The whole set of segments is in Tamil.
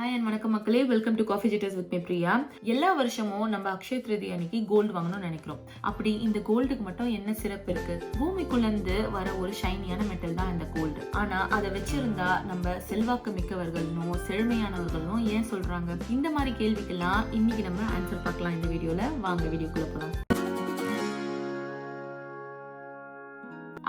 ஹாய் அண்ட் வணக்கம் மக்களே, welcome to coffee jitters with me Priya. எல்லா வருஷமும் நம்ம அக்ஷய திருதி அன்னைக்கு கோல்டு வாங்கணும்னு நினைக்கிறோம். அப்படி இந்த கோல்டுக்கு மட்டும் என்ன சிறப்பு இருக்கு? பூமிக்குள்ள இருந்து வர ஒரு ஷைனியான மெட்டல் தான் இந்த கோல்டு. ஆனா அதை வச்சிருந்தா நம்ம செல்வாக்கு மிக்கவர்கள்னோ செழுமையானவர்கள்னோ ஏன் சொல்றாங்க? இந்த மாதிரி கேள்விக்கெல்லாம் இன்னைக்கு நம்ம ஆன்சர் பார்க்கலாம் இந்த வீடியோல. வாங்க வீடியோக்குள்ள போலாம்.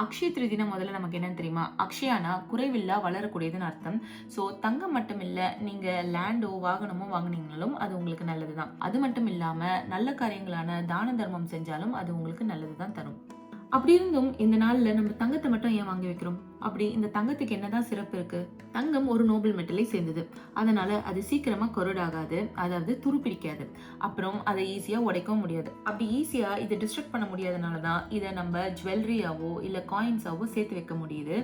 அக்ஷய திருதினா முதல்ல நமக்கு என்னன்னு தெரியுமா? அக்ஷயானா குறைவில்லா வளரக்கூடியதுன்னு அர்த்தம். ஸோ தங்கம் மட்டும் இல்லை, நீங்க லேண்டோ வாகனமோ வாங்கினீங்களும் அது உங்களுக்கு நல்லதுதான். அது மட்டும் இல்லாம நல்ல காரியங்களான தான தர்மம் செஞ்சாலும் அது உங்களுக்கு நல்லதுதான் தரும். அப்படி இருந்தும் இந்த நாள்ல நம்ம தங்கத்தை மட்டும் ஏன் வாங்கி வைக்கிறோம்? அப்படி இந்த தங்கத்துக்கு என்னதான் சிறப்பு இருக்கு? தங்கம் ஒரு நோபல் மெட்டலை சேர்ந்தது. அதனால அது சீக்கிரமா கொரடாகாது, அதாவது துருப்பிடிக்காது. அப்புறம் அதை ஈஸியா உடைக்கவும் முடியாது. அப்படி ஈஸியா இதை டிஸ்ட்ரக்ட் பண்ண முடியாதனாலதான் இதை நம்ம ஜுவல்லரியாவோ இல்ல காயின்ஸாவோ சேர்த்து வைக்க முடியுது.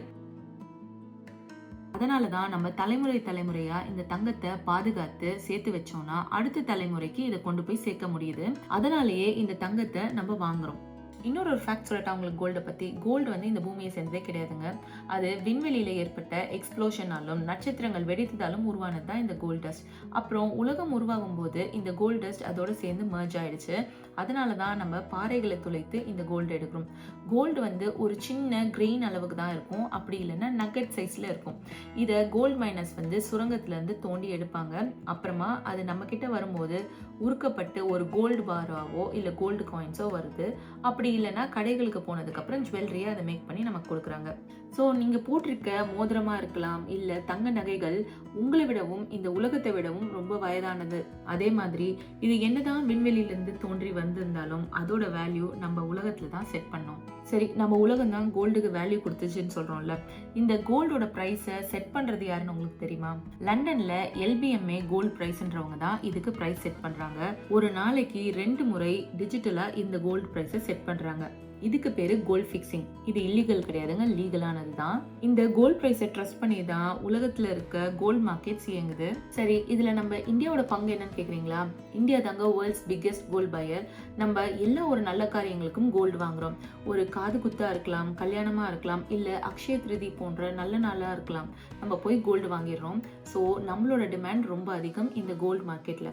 அதனாலதான் நம்ம தலைமுறையா இந்த தங்கத்தை பாதுகாத்து சேர்த்து வச்சோம்னா அடுத்த தலைமுறைக்கு இதை கொண்டு போய் சேர்க்க முடியுது. அதனாலேயே இந்த தங்கத்தை நம்ம வாங்குறோம். இன்னொரு ஃபேக்ட் சொல்லட்டா உங்களுக்கு கோல்டை பற்றி. கோல்டு வந்து இந்த பூமியை சேர்ந்ததே கிடையாதுங்க. அது விண்வெளியில் ஏற்பட்ட எக்ஸ்ப்ளோஷனாலும் நட்சத்திரங்கள் வெடித்ததாலும் உருவானது தான் இந்த கோல்ட் டஸ்ட். அப்புறம் உலகம் உருவாகும் போது இந்த கோல்ட் டஸ்ட் அதோட சேர்ந்து மர்ஜ் ஆயிடுச்சு. அதனால தான் நம்ம பாறைகளை துளைத்து இந்த கோல்டு எடுக்கிறோம். கோல்டு வந்து ஒரு சின்ன கிரெயின் அளவுக்கு தான் இருக்கும், அப்படி இல்லைன்னா நக்கெட் சைஸில் இருக்கும். இதை கோல்டு மைனர்ஸ் வந்து சுரங்கத்துலேருந்து தோண்டி எடுப்பாங்க. அப்புறமா அது நம்ம கிட்ட வரும்போது உருக்கப்பட்டு ஒரு கோல்டு பாராவோ இல்லை கோல்டு காயின்ஸோ வருது. அப்படி இல்லைன்னா கடைகளுக்கு போனதுக்கு அப்புறம் ஜுவல்லரியை அதை மேக் பண்ணி நமக்கு கொடுக்குறாங்க. ஸோ நீங்கள் போட்டிருக்க மோதிரமா இருக்கலாம் இல்லை தங்க நகைகள் உங்களை விடவும் இந்த உலகத்தை விடவும் ரொம்ப வயதானது. அதே மாதிரி இது என்னதான் விண்வெளியிலிருந்து தோன்றி வந்திருந்தாலும் அதோட வேல்யூ நம்ம உலகத்துல தான் செட் பண்ணோம். சரி, நம்ம உலகம் தான் கோல்டுக்கு வேல்யூ கொடுத்துச்சுன்னு சொல்றோம்ல. இந்த கோல்டோட பிரைஸை செட் பண்றது யாருன்னு உங்களுக்கு தெரியுமா? லண்டன்ல LBMA கோல்ட் பிரைஸ்ன்றவங்க தான் இதுக்கு பிரைஸ் செட் பண்றாங்க. ஒரு நாளைக்கு 2 முறை டிஜிட்டலா இந்த கோல்டு பிரைஸை செட் பண்றாங்க. இதுக்கு பேரு கோல்ட் ஃபிக்ஸிங். இது இல்லீகல் கிடையாதுங்க, லீகலானது தான். இந்த கோல்ட் பிரைஸை ட்ரஸ்ட் பண்ணி தான் உலகத்துல இருக்க கோல்ட் மார்க்கெட்ஸ் இயங்குது. சரி, இதுல நம்ம இந்தியாவோட பங்கு என்னன்னு கேக்குறீங்களா? இந்தியா தாங்க வேர்ல்ட்ஸ் பிக்கெஸ்ட் கோல்ட் பையர். நம்ம எல்லா ஒரு நல்ல காரியங்களுக்கும் கோல்டு வாங்குறோம். ஒரு காது குத்தா இருக்கலாம், கல்யாணமா இருக்கலாம், இல்ல அக்ஷய திருதி போன்ற நல்ல நாளா இருக்கலாம். நம்ம போய் கோல்டு வாங்கிடுறோம். ஸோ நம்மளோட டிமாண்ட் ரொம்ப அதிகம் இந்த கோல்டு மார்க்கெட்ல.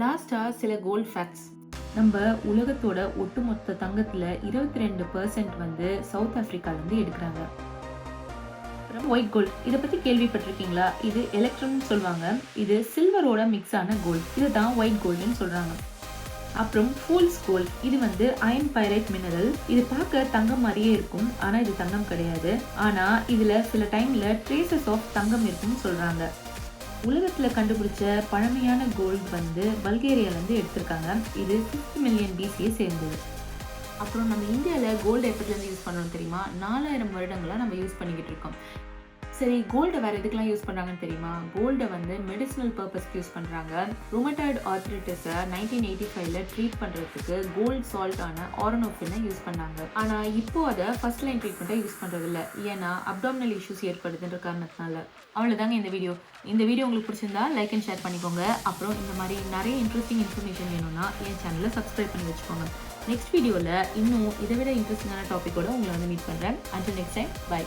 லாஸ்டா சில கோல்ட் ஃபேக்ட்ஸ். நம்ம உலகத்தோட ஒட்டுமொத்த தங்கத்துல 22% வந்து சவுத் ஆப்பிரிக்கால இருந்து எடுக்கிறாங்க. ஒயிட் கோல்ட், இதை பத்தி கேள்விப்பட்டிருக்கீங்களா? இது எலக்ட்ரான் சொல்லுவாங்க. இது சில்வரோட மிக்ஸ் ஆன கோல்ட். இதுதான் ஒயிட் கோல்டுன்னு சொல்றாங்க. அப்புறம் ஃபூல்ஸ் கோல்ட், இது வந்து அயன் பைரைட் மினரல். இது பார்க்க தங்கம் மாதிரியே இருக்கும், ஆனா இது தங்கம் கிடையாது. ஆனா இதுல சில டைம்ல ட்ரேசஸ் ஆஃப் தங்கம் இருக்குன்னு சொல்றாங்க. உலகத்துல கண்டுபிடிச்ச பழமையான கோல்டு வந்து பல்கேரியால இருந்து எடுத்திருக்காங்க. இது 6 மில்லியன் BC சேர்ந்தது. அப்புறம் நம்ம இந்தியால கோல்டு எப்பத்துல இருந்து யூஸ் பண்றோம் தெரியுமா? 4000 வருடங்களா நம்ம யூஸ் பண்ணிக்கிட்டு இருக்கோம். சரி, கோல்டை வேற எதுக்கெல்லாம் யூஸ் பண்றாங்கன்னு தெரியுமா? கோல்டை வந்து மெடிசினல் பர்பஸ்க்கு யூஸ் பண்றாங்க. ருமட்டாய்டு ஆர்த்ரைட்டிஸை 1985ல ட்ரீட் பண்றதுக்கு கோல்ட் சால்ட் ஆன ஆரோனோஃபினை யூஸ் பண்ணாங்க. ஆனா இப்போ அதை ஃபர்ஸ்ட் லைன் ட்ரீட்மெண்ட்டை யூஸ் பண்றது இல்லை, ஏன்னா அப்டாமினல் இஷ்யூஸ் ஏற்படுதுன்ற காரணத்தினால. அவ்வளவுதாங்க இந்த வீடியோ. இந்த வீடியோ உங்களுக்கு பிடிச்சிருந்தா லைக் அண்ட் ஷேர் பண்ணிக்கோங்க. அப்புறம் இந்த மாதிரி நிறைய இன்ட்ரெஸ்டிங் இன்ஃபர்மேஷன் வேணும்னா என் சேனலை சப்ஸ்கிரைப் பண்ணி வச்சுக்கோங்க. நெக்ஸ்ட் வீடியோவில் இன்னும் இதை விட இன்ட்ரெஸ்டிங்கான டாப்பிக்கோட உங்களை வந்து மீட் பண்ணுறேன். Until next time, by.